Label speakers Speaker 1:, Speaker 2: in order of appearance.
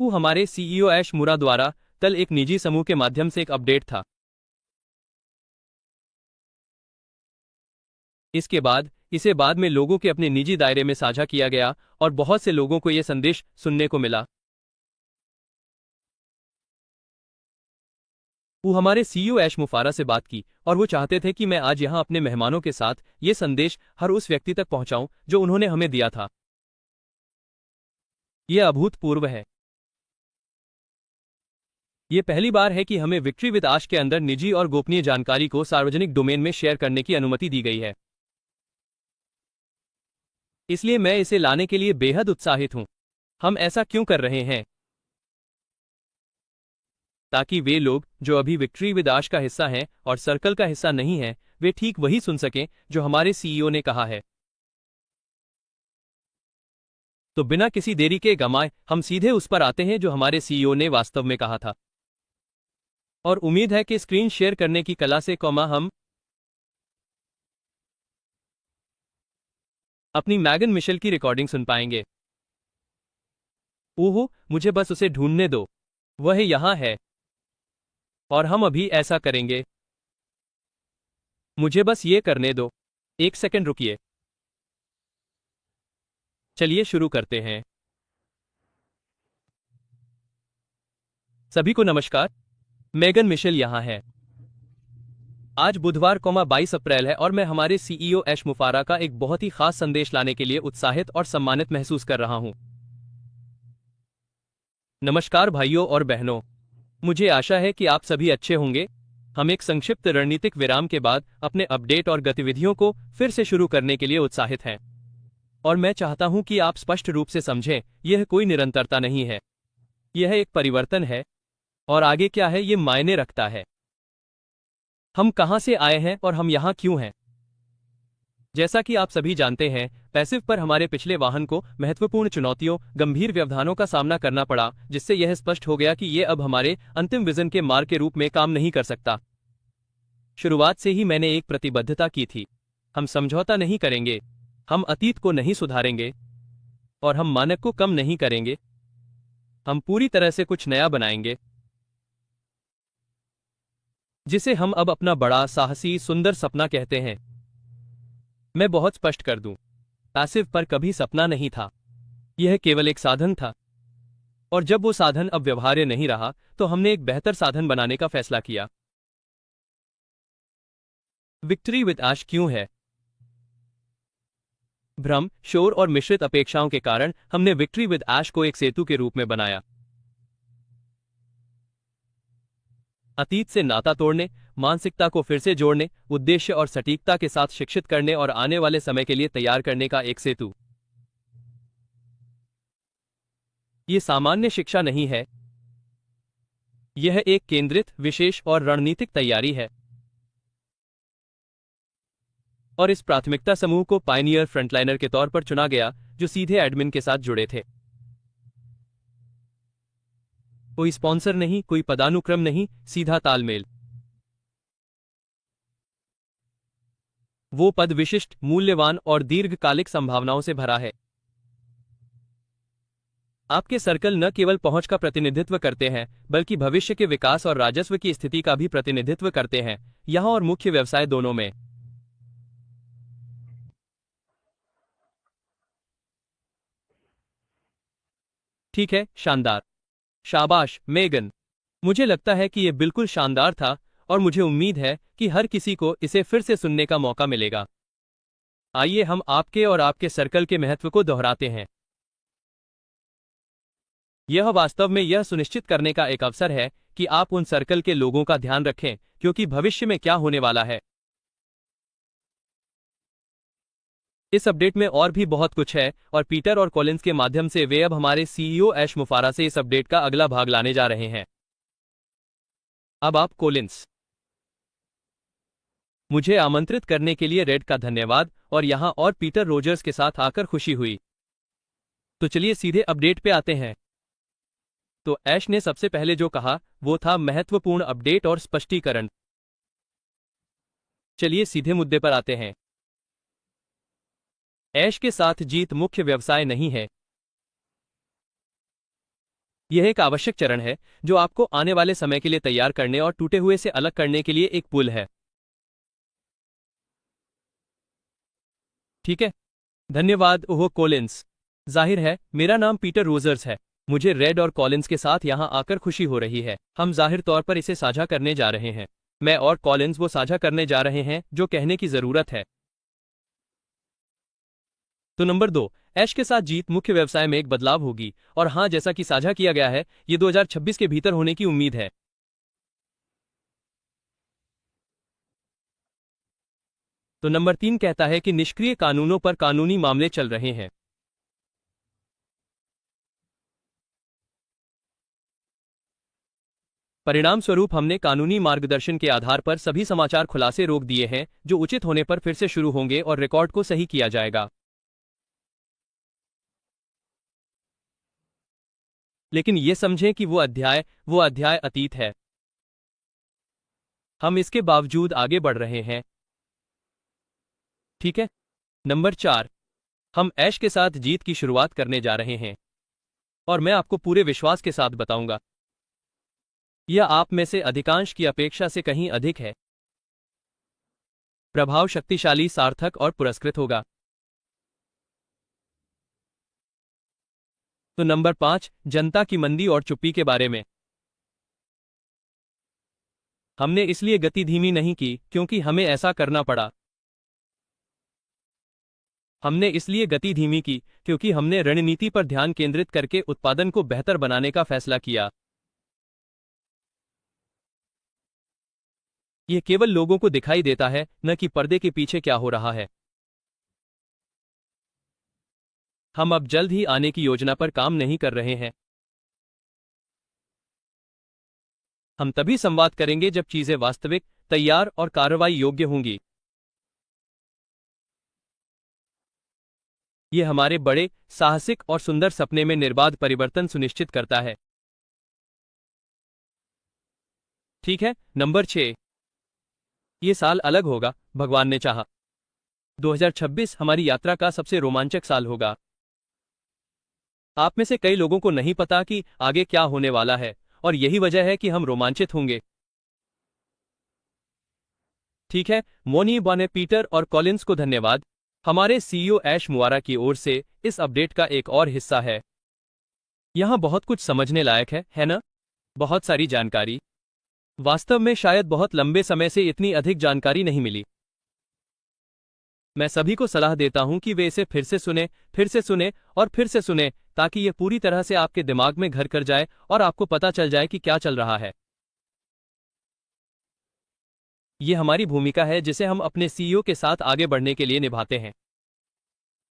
Speaker 1: वो हमारे सीईओ ऐश मुरा द्वारा कल एक निजी समूह के माध्यम से एक अपडेट था। इसके बाद इसे बाद में लोगों के अपने निजी दायरे में साझा किया गया और बहुत से लोगों को यह संदेश सुनने को मिला। वो हमारे सीईओ ऐश मुफारा से बात की और वो चाहते थे कि मैं आज यहां अपने मेहमानों के साथ ये संदेश हर उस व्यक्ति तक पहुंचाऊं जो उन्होंने हमें दिया था। यह अभूतपूर्व है। ये पहली बार है कि हमें विक्ट्री विद आश के अंदर निजी और गोपनीय जानकारी को सार्वजनिक डोमेन में शेयर करने की अनुमति दी गई है। इसलिए मैं इसे लाने के लिए बेहद उत्साहित हूं। हम ऐसा क्यों कर रहे हैं? ताकि वे लोग जो अभी विक्ट्री विद आश का हिस्सा हैं और सर्कल का हिस्सा नहीं हैं, वे ठीक वही सुन सकें जो हमारे सीईओ ने कहा है। तो बिना किसी देरी के गमाए हम सीधे उस पर आते हैं जो हमारे सीईओ ने वास्तव में कहा था। और उम्मीद है कि स्क्रीन शेयर करने की कला से हम अपनी मैगन मिशेल की रिकॉर्डिंग सुन पाएंगे। ओहो, मुझे बस उसे ढूंढने दो। वह यहां है। और हम अभी ऐसा करेंगे। मुझे बस ये करने दो। एक सेकंड रुकिए। चलिए शुरू करते हैं। सभी को नमस्कार। मैगन मिशेल यहां है। आज बुधवार 22 अप्रैल है और मैं हमारे सीईओ ऐश मुफारा का एक बहुत ही खास संदेश लाने के लिए उत्साहित और सम्मानित महसूस कर रहा हूं। नमस्कार भाइयों और बहनों, मुझे आशा है कि आप सभी अच्छे होंगे। हम एक संक्षिप्त रणनीतिक विराम के बाद अपने अपडेट और गतिविधियों को फिर से शुरू करने के लिए उत्साहित हैं। और मैं चाहता हूं कि आप स्पष्ट रूप से समझें, यह कोई निरंतरता नहीं है। यह एक परिवर्तन है। और आगे क्या है ये मायने रखता है। हम कहां से आए हैं और हम यहां क्यों हैं। जैसा कि आप सभी जानते हैं, पैसिव पर हमारे पिछले वाहन को महत्वपूर्ण चुनौतियों, गंभीर व्यवधानों का सामना करना पड़ा, जिससे यह स्पष्ट हो गया कि ये अब हमारे अंतिम विजन के मार्ग के रूप में काम नहीं कर सकता। शुरुआत से ही मैंने एक प्रतिबद्धता की थी। हम समझौता नहीं करेंगे, हम अतीत को नहीं सुधारेंगे और हम मानक को कम नहीं करेंगे। हम पूरी तरह से कुछ नया बनाएंगे, जिसे हम अब अपना बड़ा, साहसी, सुंदर सपना कहते हैं। मैं बहुत स्पष्ट कर दूं, पैसिव पर कभी सपना नहीं था। यह केवल एक साधन था। और जब वो साधन अब व्यवहार्य नहीं रहा, तो हमने एक बेहतर साधन बनाने का फैसला किया। विक्ट्री विद आश क्यों है? भ्रम, शोर और मिश्रित अपेक्षाओं के कारण हमने विक्ट्री विद आश को एक सेतु के रूप में बनाया। अतीत से नाता तोड़ने, मानसिकता को फिर से जोड़ने, उद्देश्य और सटीकता के साथ शिक्षित करने और आने वाले समय के लिए तैयार करने का एक सेतु। ये सामान्य शिक्षा नहीं है। यह एक केंद्रित, विशेष और रणनीतिक तैयारी है। और इस प्राथमिकता समूह को पायनियर फ्रंटलाइनर के तौर पर चुना गया, जो सीधे एडमिन के साथ जुड़े थे। कोई स्पॉन्सर नहीं, कोई पदानुक्रम नहीं, सीधा तालमेल। वो पद विशिष्ट, मूल्यवान और दीर्घकालिक संभावनाओं से भरा है। आपके सर्कल न केवल पहुंच का प्रतिनिधित्व करते हैं, बल्कि भविष्य के विकास और राजस्व की स्थिति का भी प्रतिनिधित्व करते हैं, यहां और मुख्य व्यवसाय दोनों में। ठीक है, शानदार। शाबाश, मेगन। मुझे लगता है कि यह बिल्कुल शानदार था और मुझे उम्मीद है कि हर किसी को इसे फिर से सुनने का मौका मिलेगा। आइए हम आपके और आपके सर्कल के महत्व को दोहराते हैं। यह वास्तव में यह सुनिश्चित करने का एक अवसर है कि आप उन सर्कल के लोगों का ध्यान रखें, क्योंकि भविष्य में क्या होने वाला है। इस अपडेट में और भी बहुत कुछ है और पीटर और कॉलिंस के माध्यम से वे अब हमारे सीईओ ऐश मुफारा से इस अपडेट का अगला भाग लाने जा रहे हैं। अब आप कॉलिंस। मुझे आमंत्रित करने के लिए रेड का धन्यवाद और यहां और पीटर रोजर्स के साथ आकर खुशी हुई। तो चलिए सीधे अपडेट पे आते हैं। तो ऐश ने सबसे पहले जो कहा वो था महत्वपूर्ण अपडेट और स्पष्टीकरण। चलिए सीधे मुद्दे पर आते हैं। ऐश के साथ जीत मुख्य व्यवसाय नहीं है। यह एक आवश्यक चरण है जो आपको आने वाले समय के लिए तैयार करने और टूटे हुए से अलग करने के लिए एक पुल है। ठीक है, धन्यवाद ओहो कॉलिंस। जाहिर है मेरा नाम पीटर रोजर्स है। मुझे रेड और कॉलिंस के साथ यहाँ आकर खुशी हो रही है। हम जाहिर तौर पर इसे साझा करने जा रहे हैं। मैं और कॉलिंस वो साझा करने जा रहे हैं जो कहने की जरूरत है। तो नंबर 2, ऐश के साथ जीत मुख्य व्यवसाय में एक बदलाव होगी, और हाँ, जैसा कि साझा किया गया है, ये 2026 के भीतर होने की उम्मीद है। तो नंबर 3 कहता है कि निष्क्रिय कानूनों पर कानूनी मामले चल रहे हैं। परिणाम स्वरूप हमने कानूनी मार्गदर्शन के आधार पर सभी समाचार खुलासे रोक दिए हैं, जो उचित होने पर फिर से शुरू होंगे और रिकॉर्ड को सही किया जाएगा। लेकिन ये समझें कि वो अध्याय अतीत है। हम इसके बावजूद आगे बढ़ रहे हैं। ठीक है, नंबर 4, हम ऐश के साथ जीत की शुरुआत करने जा रहे हैं, और मैं आपको पूरे विश्वास के साथ बताऊंगा, यह आप में से अधिकांश की अपेक्षा से कहीं अधिक है। प्रभाव शक्तिशाली, सार्थक और पुरस्कृत होगा। तो नंबर 5, जनता की मंदी और चुप्पी के बारे में। हमने इसलिए गति धीमी नहीं की क्योंकि हमें ऐसा करना पड़ा। हमने इसलिए गति धीमी की क्योंकि हमने रणनीति पर ध्यान केंद्रित करके उत्पादन को बेहतर बनाने का फैसला किया। यह केवल लोगों को दिखाई देता है, न कि पर्दे के पीछे क्या हो रहा है। हम अब जल्द ही आने की योजना पर काम नहीं कर रहे हैं। हम तभी संवाद करेंगे जब चीजें वास्तविक, तैयार और कार्रवाई योग्य होंगी। यह हमारे बड़े, साहसिक और सुंदर सपने में निर्बाध परिवर्तन सुनिश्चित करता है। ठीक है, नंबर 6, ये साल अलग होगा, भगवान ने चाहा। 2026 हमारी यात्रा का सबसे रोमांचक साल होगा। आप में से कई लोगों को नहीं पता कि आगे क्या होने वाला है, और यही वजह है कि हम रोमांचित होंगे। ठीक है, मोनी बने पीटर और कॉलिंस को धन्यवाद। हमारे सीईओ ऐश मुआरा की ओर से इस अपडेट का एक और हिस्सा है। यहाँ बहुत कुछ समझने लायक है ना? बहुत सारी जानकारी। वास्तव में शायद बहुत लंबे समय से इतनी अधिक जानकारी नहीं मिली। मैं सभी को सलाह देता हूं कि वे इसे फिर से सुने, फिर से सुने और फिर से सुने, ताकि यह पूरी तरह से आपके दिमाग में घर कर जाए और आपको पता चल जाए कि क्या चल रहा है। ये हमारी भूमिका है जिसे हम अपने सीईओ के साथ आगे बढ़ने के लिए निभाते हैं।